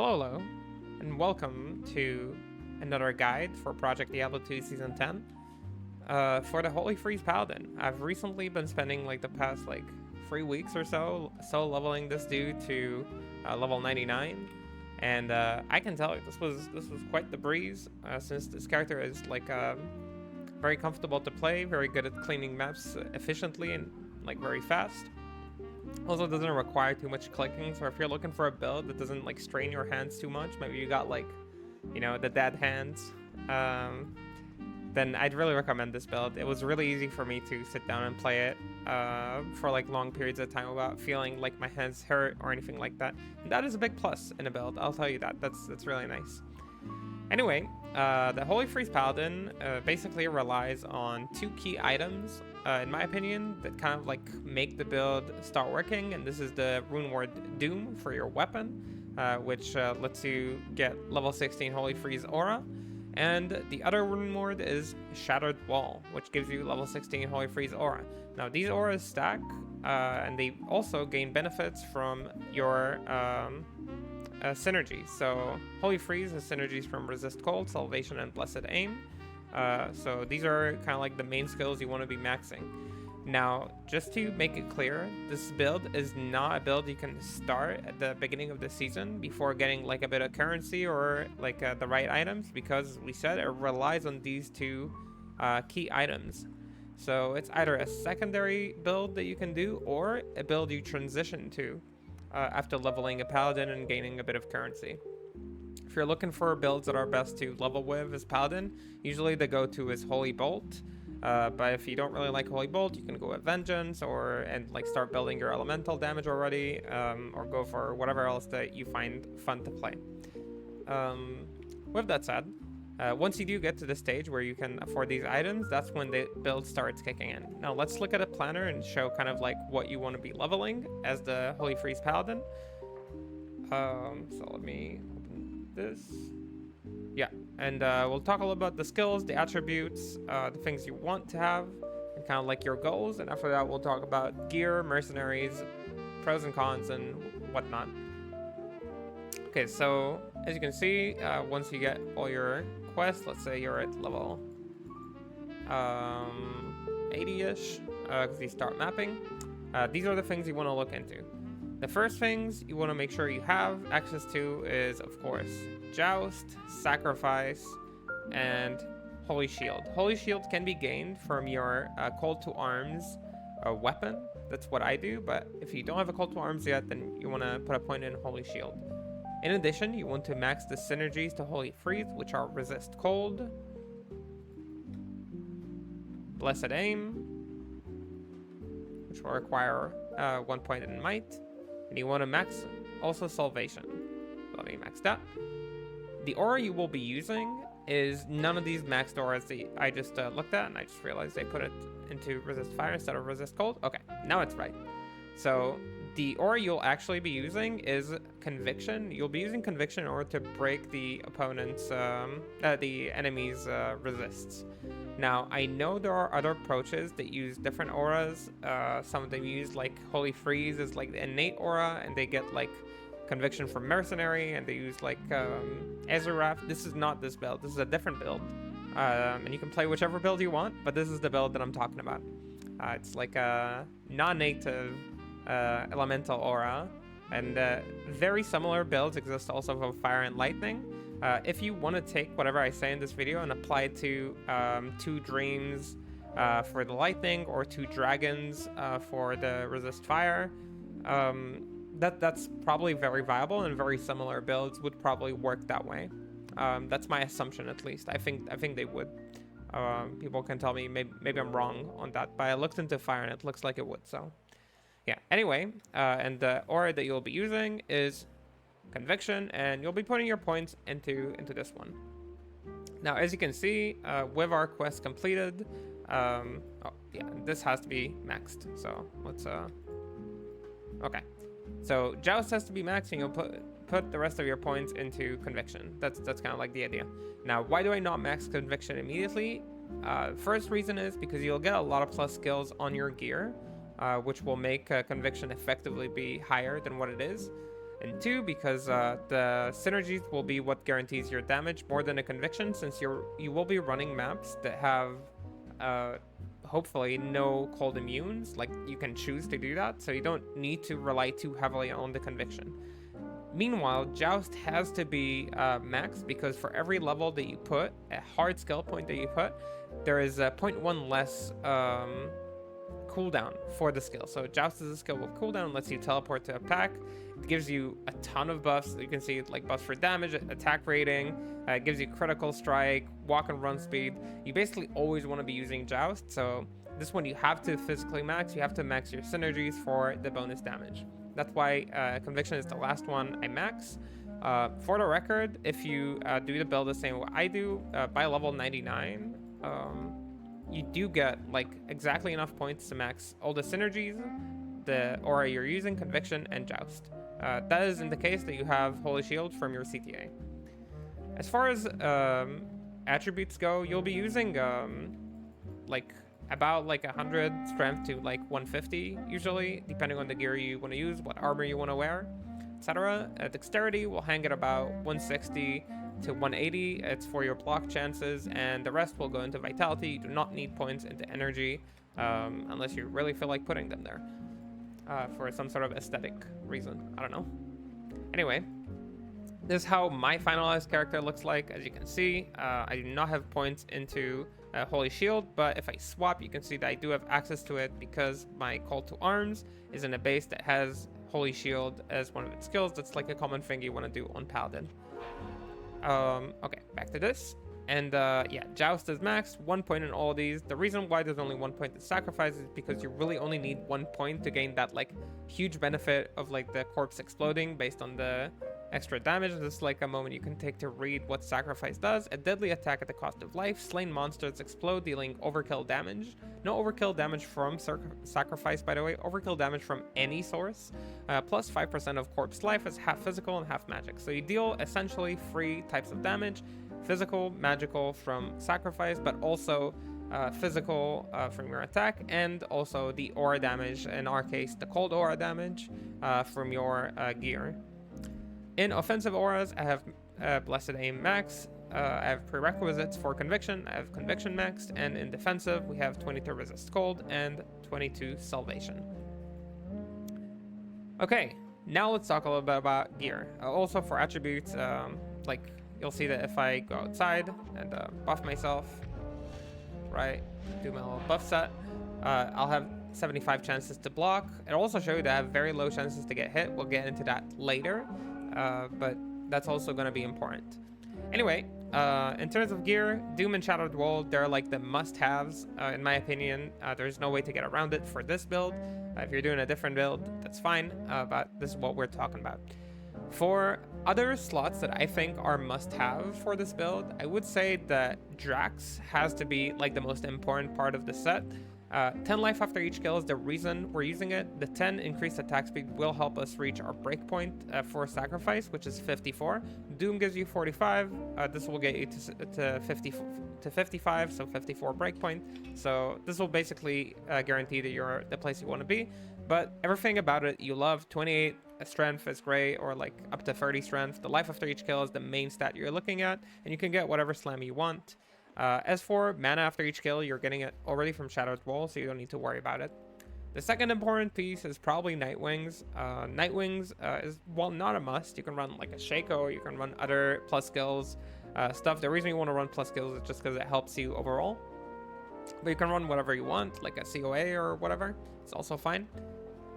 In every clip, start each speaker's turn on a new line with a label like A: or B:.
A: Hello, and welcome to another guide for Project Diablo 2 Season 10. For the Holy Freeze Paladin, I've recently been spending like the past 3 weeks or so leveling this dude to level 99, and I can tell you this was quite the breeze since this character is very comfortable to play, very good at cleaning maps efficiently and very fast. Also doesn't require too much clicking, so if you're looking for a build that doesn't strain your hands too much, maybe you got the dead hands, then I'd really recommend this build. It was really easy for me to sit down and play it for long periods of time without feeling like my hands hurt or anything like that. And that is a big plus in a build, I'll tell you that. That's really nice. Anyway, the Holy Freeze Paladin basically relies on two key items, in my opinion, that kind of make the build start working. And this is the Rune Ward Doom for your weapon, which lets you get level 16 Holy Freeze Aura. And the other Rune Ward is Shattered Wall, which gives you level 16 Holy Freeze Aura. Now, these auras stack, and they also gain benefits from your synergies. So Holy Freeze has synergies from Resist Cold, Salvation, and Blessed Aim. So these are kind of the main skills you want to be maxing. Now, just to make it clear, this build is not a build you can start at the beginning of the season before getting a bit of currency or the right items, because we said it relies on these two key items. So it's either a secondary build that you can do or a build you transition to after leveling a Paladin and gaining a bit of currency. If you're looking for builds that are best to level with as Paladin, usually the go-to is Holy Bolt. But if you don't really like Holy Bolt, you can go with Vengeance and start building your elemental damage already, or go for whatever else that you find fun to play. With that said, once you do get to the stage where you can afford these items, that's when the build starts kicking in. Now let's look at a planner and show kind of what you want to be leveling as the Holy Freeze Paladin. So let me open this. Yeah, and we'll talk a little about the skills, the attributes, the things you want to have, and kind of your goals. And after that, we'll talk about gear, mercenaries, pros and cons, and whatnot. Okay, so as you can see, once you get all your quests, let's say you're at level 80-ish, because you start mapping, these are the things you want to look into. The first things you want to make sure you have access to is, of course, Joust, Sacrifice, and Holy Shield. Holy Shield can be gained from your Call to Arms weapon. That's what I do, but if you don't have a Call to Arms yet, then you want to put a point in Holy Shield. In addition, you want to max the synergies to Holy Freeze, which are Resist Cold, Blessed Aim, which will require 1 point in Might, and you want to max also Salvation. Let me max that. The aura you will be using is none of these maxed auras that I just looked at, and I just realized they put it into Resist Fire instead of Resist Cold. Okay, now it's right. So the aura you'll actually be using is Conviction. You'll be using Conviction in order to break the opponent's, the enemy's resists. Now, I know there are other approaches that use different auras. Some of them use Holy Freeze is the innate aura, and they get Conviction from Mercenary, and they use Azurath. This is not this build. This is a different build. And you can play whichever build you want, but this is the build that I'm talking about. It's a non-native elemental aura, and very similar builds exist also for Fire and Lightning. If you want to take whatever I say in this video and apply it to 2 Dreams for the Lightning, or 2 Dragons for the Resist Fire, that's probably very viable, and very similar builds would probably work that way. That's my assumption, at least. I think they would. People can tell me maybe I'm wrong on that, but I looked into Fire and it looks like it would. So yeah. Anyway, and the aura that you'll be using is Conviction, and you'll be putting your points into this one. Now, as you can see, with our quest completed, oh yeah, this has to be maxed. So let's okay. So Joust has to be maxed, and you'll put the rest of your points into Conviction. That's kind of the idea. Now, why do I not max Conviction immediately? First reason is because you'll get a lot of plus skills on your gear, which will make Conviction effectively be higher than what it is. and 2 because the synergies will be what guarantees your damage more than a conviction, since you will be running maps that have hopefully no cold immunes. Like, you can choose to do that, so you don't need to rely too heavily on the conviction. Meanwhile, Joust has to be maxed because for every level that you put, a hard skill point that you put, there is a 0.1 less cooldown for the skill. So Joust is a skill with cooldown, lets you teleport to attack. It gives you a ton of buffs. You can see like buffs for damage, attack rating, it gives you critical strike, walk and run speed. You basically always want to be using Joust. So this one you have to physically max. You have to max your synergies for the bonus damage. That's why Conviction is the last one I max. For the record, if you do the build the same way I do, by level 99, you do get like exactly enough points to max all the synergies, the aura you're using, Conviction, and Joust. That is in the case that you have Holy Shield from your CTA. As far as attributes go, you'll be using like about like 100 strength to like 150 usually, depending on the gear you want to use, what armor you want to wear, etc. Dexterity will hang at about 160 to 180. It's for your block chances, and the rest will go into vitality. You do not need points into energy unless you really feel like putting them there for some sort of aesthetic reason. I don't know. Anyway, this is how my finalized character looks like. As you can see, I do not have points into Holy Shield, but if I swap, you can see that I do have access to it because my Call to Arms is in a base that has Holy Shield as one of its skills. That's like a common thing you want to do on Paladin. Okay, back to this. And yeah, Joust is maxed, 1 point in all of these. The reason why there's only 1 point to sacrifice is because you really only need 1 point to gain that like huge benefit of like the corpse exploding based on the extra damage. This is like a moment you can take to read what sacrifice does. A deadly attack at the cost of life. Slain monsters explode, dealing overkill damage. No overkill damage from sacrifice, by the way. Overkill damage from any source. Plus 5% of corpse life is half physical and half magic. So you deal essentially 3 types of damage. Physical, magical from sacrifice, but also physical from your attack, and also the aura damage, in our case the cold aura damage from your gear. In offensive auras, I have Blessed Aim max, I have prerequisites for Conviction, I have Conviction maxed, and in defensive we have 22 resist cold and 22 salvation. Okay, now let's talk a little bit about gear. Also for attributes, like you'll see that if I go outside and buff myself, right, do my little buff set, I'll have 75 chances to block. It'll also show you that I have very low chances to get hit. We'll get into that later, but that's also going to be important. Anyway, in terms of gear, Doom and Shattered Wall, they're like the must-haves, in my opinion. There's no way to get around it for this build. If you're doing a different build, that's fine, but this is what we're talking about. For other slots that I think are must-have for this build, I would say that Drax has to be like the most important part of the set. 10 life after each kill is the reason we're using it. The 10 increased attack speed will help us reach our breakpoint for sacrifice, which is 54. Doom gives you 45. This will get you to 55, so 54 breakpoint. So this will basically guarantee that you're the place you want to be. But everything about it you love. 28 strength is great, or like up to 30 strength. The life after each kill is the main stat you're looking at, and you can get whatever slam you want. As for mana after each kill, you're getting it already from Shattered Wall, so you don't need to worry about it. The second important piece is probably Nightwings. Nightwings is, well, not a must. You can run like a Shaco, you can run other plus skills stuff. The reason you want to run plus skills is just because it helps you overall. But you can run whatever you want, like a COA or whatever. It's also fine.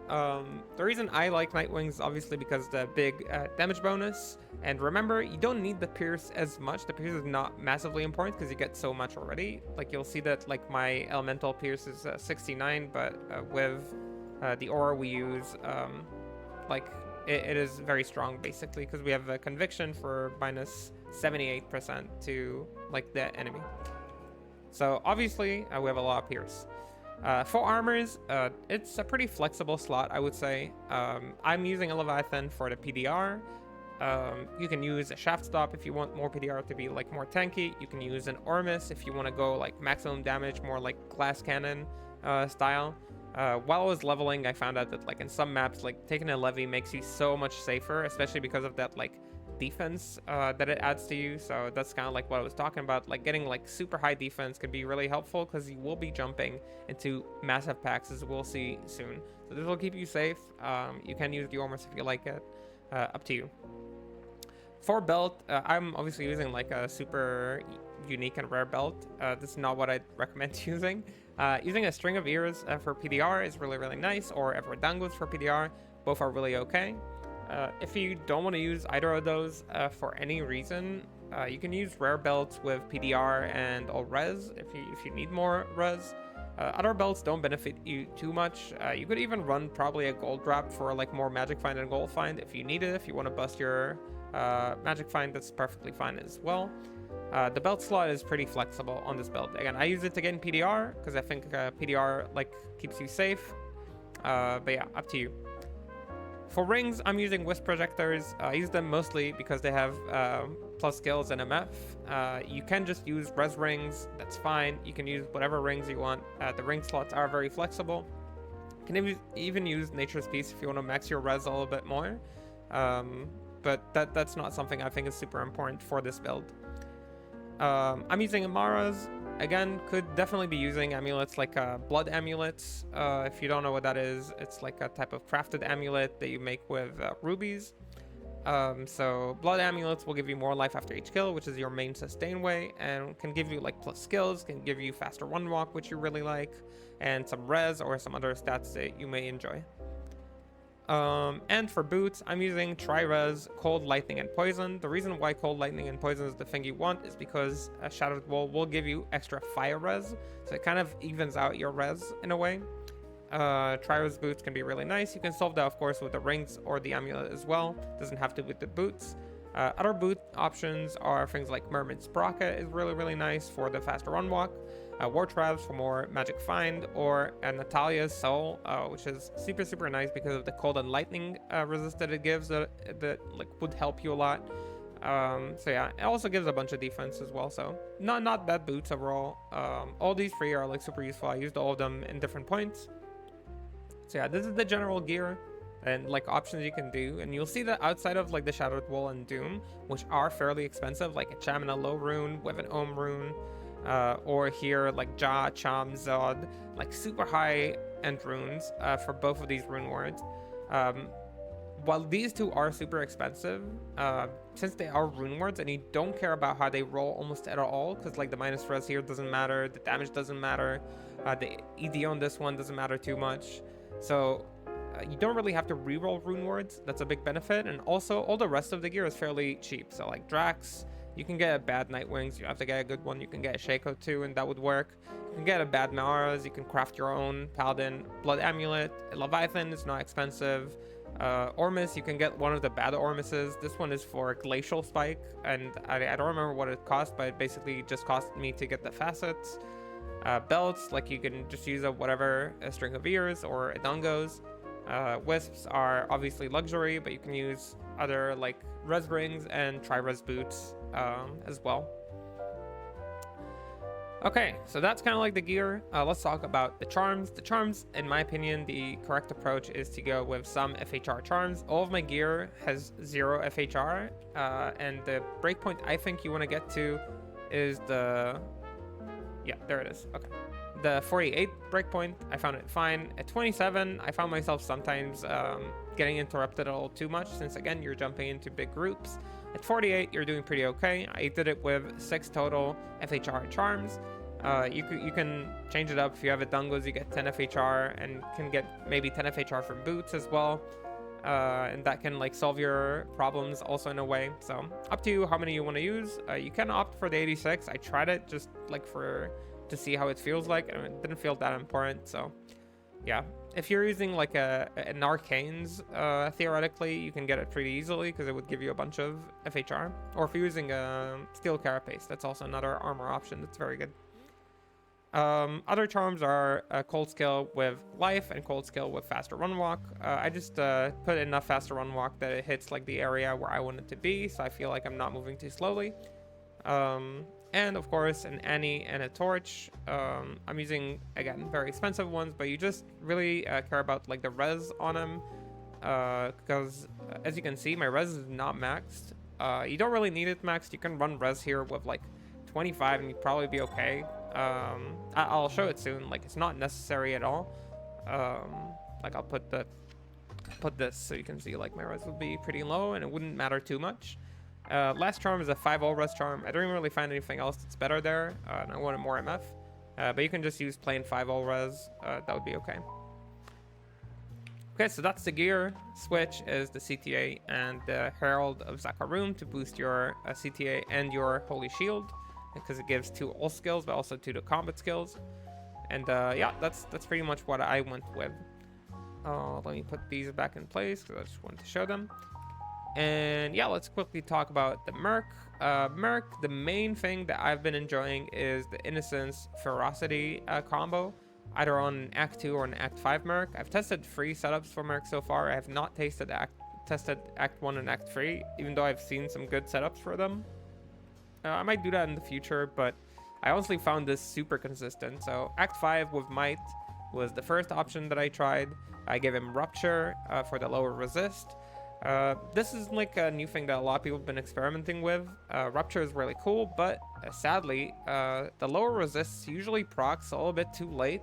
A: The reason I like Nightwings is obviously because the big damage bonus. And remember, you don't need the Pierce as much. The Pierce is not massively important because you get so much already. Like, you'll see that like my elemental Pierce is 69, but with the aura we use, like it is very strong basically, because we have a Conviction for minus 78% to like the enemy. So obviously we have a lot of Pierce. For armors, it's a pretty flexible slot, I would say. I'm using a Leviathan for the PDR. You can use a Shaft Stop if you want more PDR to be like more tanky. You can use an Ormus if you want to go like maximum damage, more like glass cannon style. While I was leveling, I found out that like in some maps, like taking a levy makes you so much safer, especially because of that like defense that it adds to you. So that's kind of like what I was talking about. Like getting like super high defense can be really helpful because you will be jumping into massive packs, as we'll see soon. So this will keep you safe. You can use the armors if you like it. Up to you. For belt, I'm obviously using like a super unique and rare belt. This is not what I'd recommend using. Using a string of ears for PDR is really, really nice, or ever dangles for PDR. Both are really okay. If you don't want to use either of those for any reason, you can use rare belts with PDR and all res if you need more res. Other belts don't benefit you too much. You could even run probably a gold drop for like more magic find and gold find if you need it. If you want to bust your magic find, that's perfectly fine as well. The belt slot is pretty flexible on this belt. Again, I use it to get in PDR because I think PDR like keeps you safe. But yeah, up to you. For rings, I'm using wisp projectors. I use them mostly because they have plus skills and MF. You can just use res rings, that's fine. You can use whatever rings you want. The ring slots are very flexible. You can even use Nature's Peace if you want to max your res a little bit more. But that's not something I think is super important for this build. I'm using Amaras. Again, could definitely be using amulets like blood amulets. If you don't know what that is, it's like a type of crafted amulet that you make with rubies. So blood amulets will give you more life after each kill, which is your main sustain way, and can give you like plus skills, can give you faster one walk, which you really like, and some res or some other stats that you may enjoy. And for boots, I'm using Tri-Res, Cold, Lightning, and Poison. The reason why Cold, Lightning, and Poison is the thing you want is because a Shattered Wall will give you extra fire res, so it kind of evens out your res in a way. Tri-Res boots can be really nice. You can solve that, of course, with the rings or the amulet as well. Doesn't have to with the boots. Other boot options are things like Mermaid Sprocket is really, really nice for the faster run walk. War Traps for more magic find, or Natalia's Soul, which is super, super nice because of the cold and lightning resist that it gives that like would help you a lot. So yeah, it also gives a bunch of defense as well, so not bad boots overall. All these three are like super useful. I used all of them in different points. So yeah, this is the general gear and like options you can do, and you'll see that outside of like the Shattered Wall and Doom, which are fairly expensive, like a Chamina low rune with an Ohm rune, or here like Ja, Cham, Zod, like super high end runes for both of these rune words. While these two are super expensive, since they are rune words and you don't care about how they roll almost at all, because like the minus res here doesn't matter, the damage doesn't matter, the ED on this one doesn't matter too much, so you don't really have to reroll rune words. That's a big benefit. And also all the rest of the gear is fairly cheap, so like Drax, you can get a bad Nightwings, you have to get a good one. You can get a Shaco too, and that would work. You can get a bad Maras, you can craft your own Paladin. Blood Amulet, Leviathan is not expensive. Ormus, you can get one of the bad Ormuses. This one is for Glacial Spike, and I don't remember what it cost, but it basically just cost me to get the facets. Belts, like you can just use a string of ears or a Dungos. Wisps are obviously luxury, but you can use other like res rings and Tri-Res boots as well. Okay, so that's kind of like the gear. Let's talk about the charms. The charms, in my opinion, the correct approach is to go with some FHR charms. All of my gear has 0 FHR, and the breakpoint I think you want to get to is the... Yeah, there it is. Okay. The 48 breakpoint, I found it fine. At 27, I found myself sometimes getting interrupted a little too much, since again, you're jumping into big groups. At 48, you're doing pretty okay. I did it with 6 total FHR charms. You can change it up. If you have a Dungos, you get 10 FHR and can get maybe 10 FHR from boots as well. And that can like solve your problems also in a way. So up to you how many you want to use. You can opt for the 86. I tried it just like to see how it feels like, and it didn't feel that important. So yeah, if you're using like an Arcanes, theoretically you can get it pretty easily because it would give you a bunch of FHR. Or if you're using a Steel Carapace, that's also another armor option that's very good. Other charms are Cold Skill with life and Cold Skill with faster run walk. I just put enough faster run walk that it hits like the area where I want it to be, so I feel like I'm not moving too slowly. and of course an Annie and a torch. I'm using, again, very expensive ones, but you just really care about like the res on them, because as you can see, my res is not maxed. You don't really need it maxed. You can run res here with like 25 and you'd probably be okay. I'll show it soon. Like, it's not necessary at all. Like, I'll put this so you can see like my res would be pretty low and it wouldn't matter too much. Last charm is a 5-0 res charm. I don't really find anything else that's better there, and I wanted more MF. But you can just use plain 5-0 res. That would be okay. Okay, so that's the gear. Switch is the CTA and the Herald of Zakarum to boost your CTA and your Holy Shield, because it gives 2 ult skills, but also 2 to combat skills. And yeah, that's pretty much what I went with. Let me put these back in place because I just wanted to show them. And yeah, let's quickly talk about the Merc. Merc, the main thing that I've been enjoying is the Innocence Ferocity combo, either on Act 2 or an Act 5 Merc. I've tested 3 setups for Merc so far. I have not tested Act 1 and Act 3, even though I've seen some good setups for them. I might do that in the future, but I honestly found this super consistent. So Act 5 with Might was the first option that I tried. I gave him Rupture for the lower resist. This is like a new thing that a lot of people have been experimenting with. Rupture is really cool, but sadly, the lower resists usually procs a little bit too late.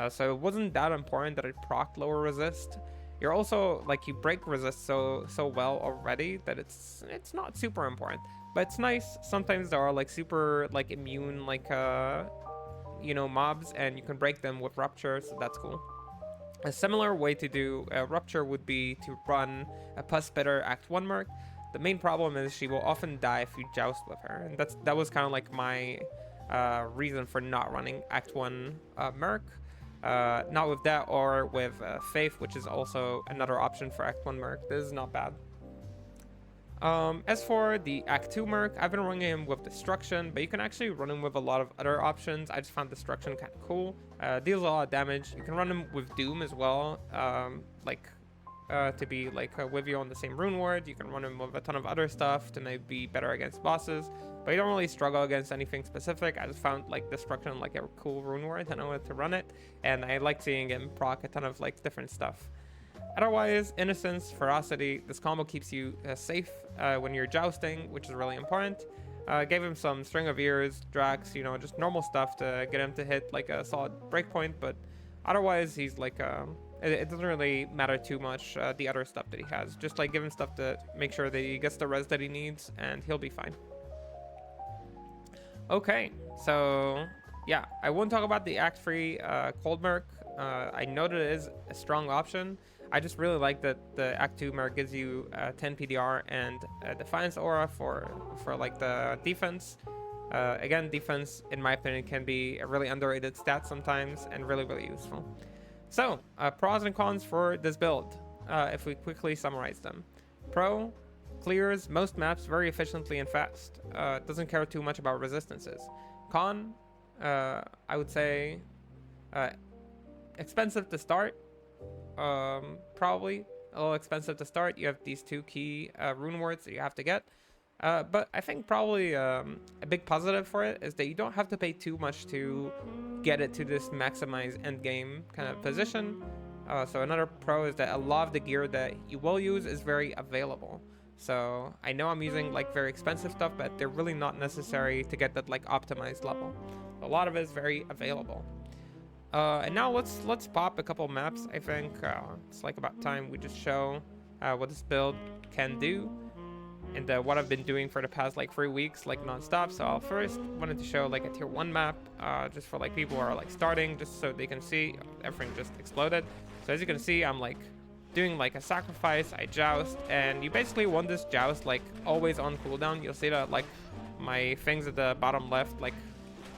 A: So it wasn't that important that it procced lower resist. You're also, like, you break resist so well already that it's not super important. But it's nice. Sometimes there are like super like immune like you know, mobs, and you can break them with Rupture, so that's cool. A similar way to do Rupture would be to run a Pus Spitter Act 1 Merc. The main problem is she will often die if you joust with her, and that was kind of like my reason for not running Act 1 Merc. Not with that, or with Faith, which is also another option for Act 1 Merc. This is not bad. As for the Act 2 Merc, I've been running him with Destruction, but you can actually run him with a lot of other options. I just found Destruction kind of cool. Deals a lot of damage. You can run him with Doom as well, to be like with you on the same rune ward. You can run him with a ton of other stuff to maybe be better against bosses, but you don't really struggle against anything specific. I just found like Destruction like a cool rune ward and I wanted to run it, and I like seeing him proc a ton of like different stuff. Otherwise, Innocence, Ferocity, this combo keeps you safe when you're jousting, which is really important. Gave him some String of Ears, Drax, you know, just normal stuff to get him to hit like a solid breakpoint, but otherwise he's like, it doesn't really matter too much, the other stuff that he has. Just like give him stuff to make sure that he gets the res that he needs, and he'll be fine. Okay, so yeah, I won't talk about the Act 3 Cold Merc. I know that it is a strong option. I just really like that the Act 2 Merc gives you 10 PDR and Defiance Aura for like the defense. Again, defense, in my opinion, can be a really underrated stat sometimes and really, really useful. So, pros and cons for this build, if we quickly summarize them. Pro, clears most maps very efficiently and fast. Doesn't care too much about resistances. Con, I would say expensive to start. Probably a little expensive to start. You have these 2 key rune words that you have to get, but I think probably a big positive for it is that you don't have to pay too much to get it to this maximize end game kind of position. So another pro is that a lot of the gear that you will use is very available. So I know I'm using like very expensive stuff, but they're really not necessary to get that like optimized level. A lot of it is very available. And now let's pop a couple maps. I think it's like about time we just show what this build can do, and what I've been doing for the past like 3 weeks, like nonstop. So I'll first wanted to show like a tier 1 map, just for like people who are like starting, just so they can see. Everything just exploded. So as you can see, I'm like doing like a sacrifice. I joust, and you basically want this joust like always on cooldown. You'll see that like my things at the bottom left like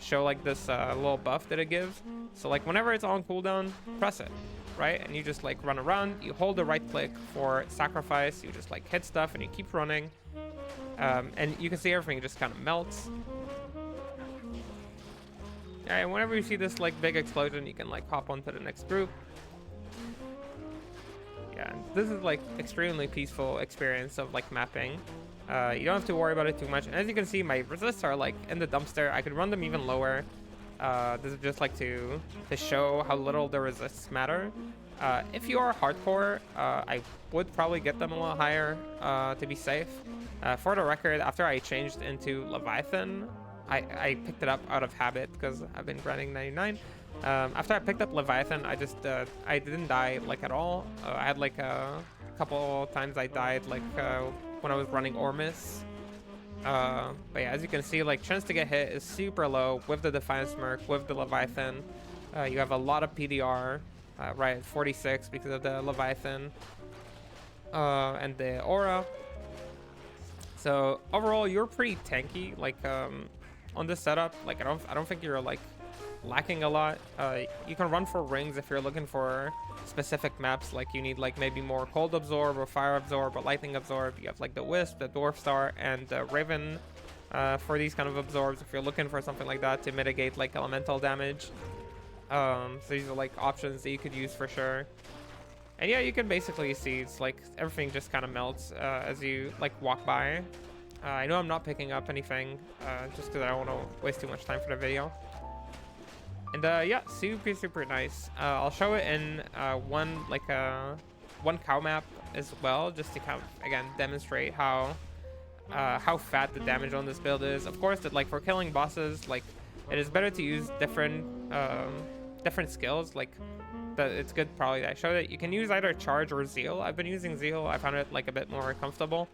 A: show like this little buff that it gives. So like whenever it's on cooldown, press it, right? And you just like run around, you hold the right click for sacrifice, you just like hit stuff and you keep running. And you can see everything just kind of melts. And whenever you see this like big explosion, you can like hop onto the next group. Yeah, this is like extremely peaceful experience of like mapping. You don't have to worry about it too much. And as you can see, my resists are like in the dumpster. I could run them even lower. This is just like to show how little the resists matter. If you are hardcore, I would probably get them a little higher to be safe. For the record, after I changed into Leviathan, I picked it up out of habit because I've been grinding 99. After I picked up Leviathan, I just I didn't die like at all. I had like a couple times I died like when I was running Ormus. But yeah, as you can see, like chance to get hit is super low with the Defiance Merc, with the Leviathan. You have a lot of PDR, right at 46 because of the Leviathan and the Aura. So overall, you're pretty tanky. Like on this setup, like I don't think you're like lacking a lot. You can run for rings if you're looking for specific maps, like you need like maybe more cold absorb or fire absorb or lightning absorb. You have like the Wisp, the Dwarf Star, and Raven for these kind of absorbs if you're looking for something like that to mitigate like elemental damage. So these are like options that you could use for sure. And yeah, you can basically see it's like everything just kind of melts as you like walk by. I know I'm not picking up anything just because I don't want to waste too much time for the video. And yeah, super nice. I'll show it in one cow map as well, just to kind of again demonstrate how fat the damage on this build is. Of course, that like for killing bosses, like it is better to use different skills. Like it's good probably that I showed it. You can use either Charge or Zeal. I've been using Zeal. I found it like a bit more comfortable.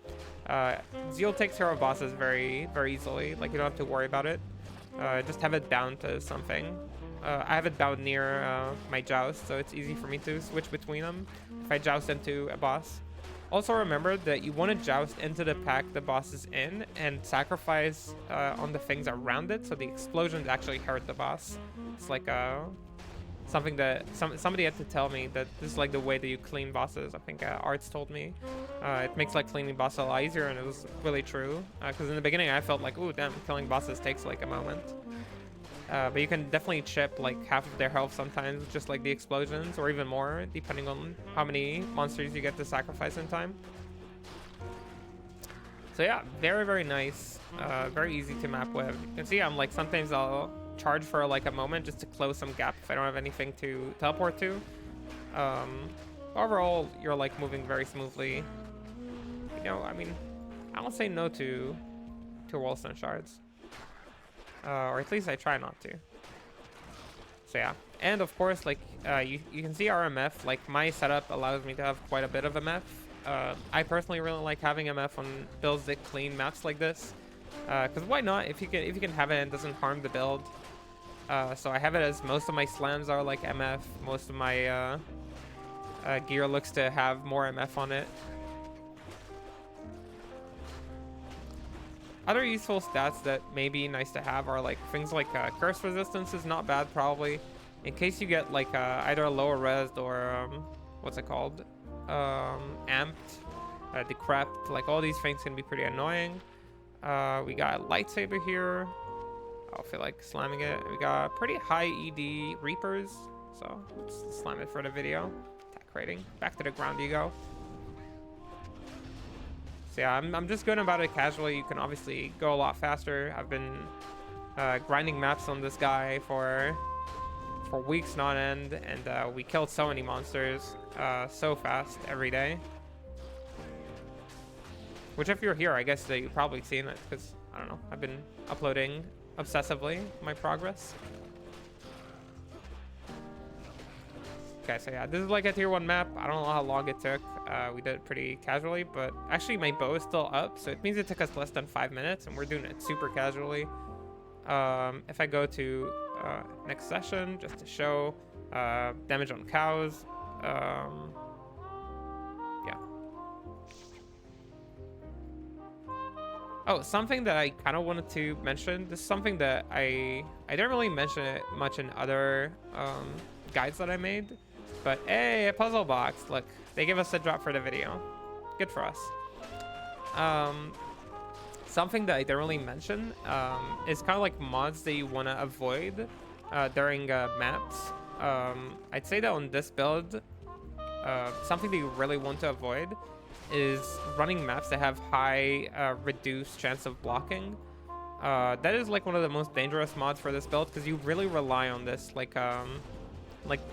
A: Zeal takes care of bosses very easily. Like you don't have to worry about it. Just have it down to something. I have it down near my joust, so it's easy for me to switch between them if I joust into a boss. Also remember that you want to joust into the pack the boss is in and sacrifice on the things around it, so the explosions actually hurt the boss. It's like something that somebody had to tell me that this is like the way that you clean bosses. I think Arts told me it makes like cleaning bosses a lot easier, and it was really true. Because in the beginning I felt like, ooh, damn, killing bosses takes like a moment. But you can definitely chip like half of their health sometimes, just like the explosions, or even more, depending on how many monsters you get to sacrifice in time. So yeah, very nice, very easy to map with. You can see I'm like sometimes I'll charge for like a moment just to close some gap if I don't have anything to teleport to. Overall, you're like moving very smoothly. You know, I mean, I don't say no to Wallstone shards. Or at least I try not to. So yeah, and of course, like you can see RMF. Like my setup allows me to have quite a bit of MF. I personally really like having MF on builds that clean maps like this, because why not? If you can have it and it doesn't harm the build. So I have it as most of my slams are like MF. Most of my gear looks to have more MF on it. Other useful stats that may be nice to have are like things like curse resistance is not bad probably, in case you get like either lower res or what's it called, amped, decrept. Like all these things can be pretty annoying. We got a lightsaber here. I'll feel like slamming it. We got pretty high ED reapers, so let's slam it for the video. Attack rating. Back to the ground you go. So yeah, I'm just going about it casually. You can obviously go a lot faster. I've been grinding maps on this guy for weeks on end, and we killed so many monsters so fast every day. Which if you're here, I guess that you've probably seen it, because, I don't know, I've been uploading obsessively my progress. Okay, so yeah, this is like a tier 1 map. I don't know how long it took. We did it pretty casually, but actually my bow is still up, so it means it took us less than 5 minutes, and we're doing it super casually. If I go to next session, just to show damage on cows, yeah. Oh, something that I kind of wanted to mention. This is something that I didn't really mention it much in other guides that I made. But hey, a puzzle box. Look, they give us a drop for the video. Good for us. Something that I didn't really mention is kind of like mods that you want to avoid during maps. I'd say that on this build, something that you really want to avoid is running maps that have high reduced chance of blocking. That is like one of the most dangerous mods for this build because you really rely on this like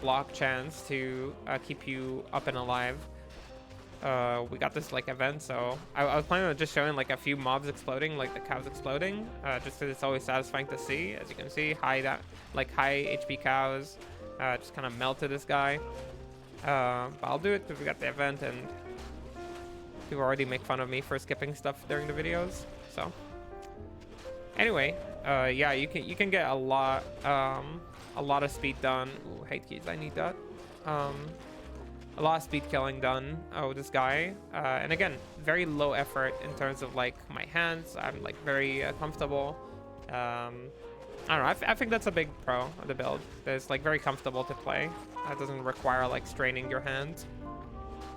A: block chance to keep you up and alive. We got this like event, so I was planning on just showing like a few mobs exploding, like the cows exploding, just because it's always satisfying to see. As you can see, high HP cows just kind of melted this guy. But I'll do it because we got the event, and people already make fun of me for skipping stuff during the videos. So anyway, yeah, you can get a lot of speed done. Ooh, hate keys, I need that. A lot of speed killing done with this guy, and again, very low effort in terms of like my hands. I'm like very comfortable. I don't know. I think that's a big pro of the build. It's like very comfortable to play. It doesn't require like straining your hands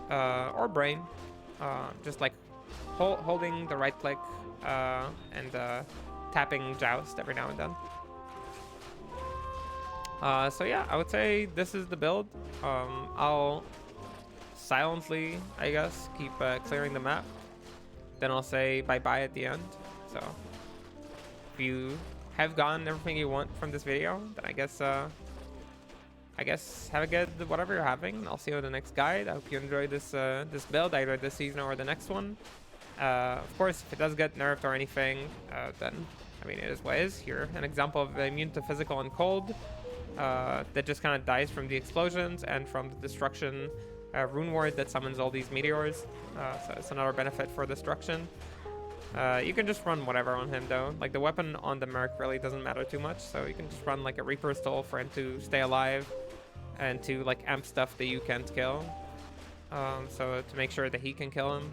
A: or brain. Just like holding the right click and tapping joust every now and then. So yeah, I would say this is the build. I'll silently, I guess, keep clearing the map. Then I'll say bye-bye at the end. So if you have gotten everything you want from this video, then I guess have a good whatever you're having. I'll see you in the next guide. I hope you enjoyed this this build, either this season or the next one. Of course, if it does get nerfed or anything, then I mean, it is what it is. Here, an example of immune to physical and cold that just kind of dies from the explosions and from the destruction rune ward that summons all these meteors. So it's another benefit for destruction. You can just run whatever on him though. Like the weapon on the Merc really doesn't matter too much, so you can just run like a Reaper's Toll for him to stay alive and to like amp stuff that you can't kill. So to make sure that he can kill him.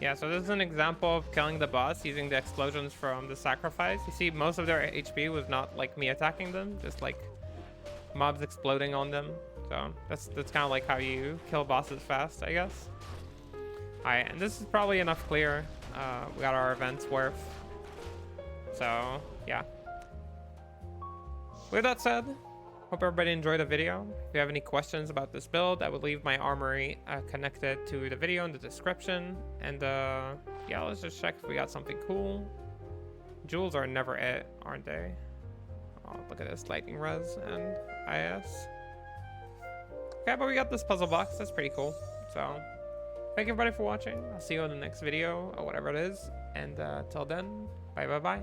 A: Yeah, so this is an example of killing the boss using the explosions from the sacrifice. You see, most of their HP was not like me attacking them, just like mobs exploding on them. So that's kind of like how you kill bosses fast, I guess. Alright, and this is probably enough clear. We got our events worth. So, yeah. With that said, hope everybody enjoyed the video. If you have any questions about this build, I will leave my armory connected to the video in the description. And yeah, let's just check if we got something cool. Jewels are never it, aren't they? Oh, look at this, lightning res and IS. Okay, but we got this puzzle box. That's pretty cool. So, thank you everybody for watching. I'll see you in the next video or whatever it is. And till then, bye.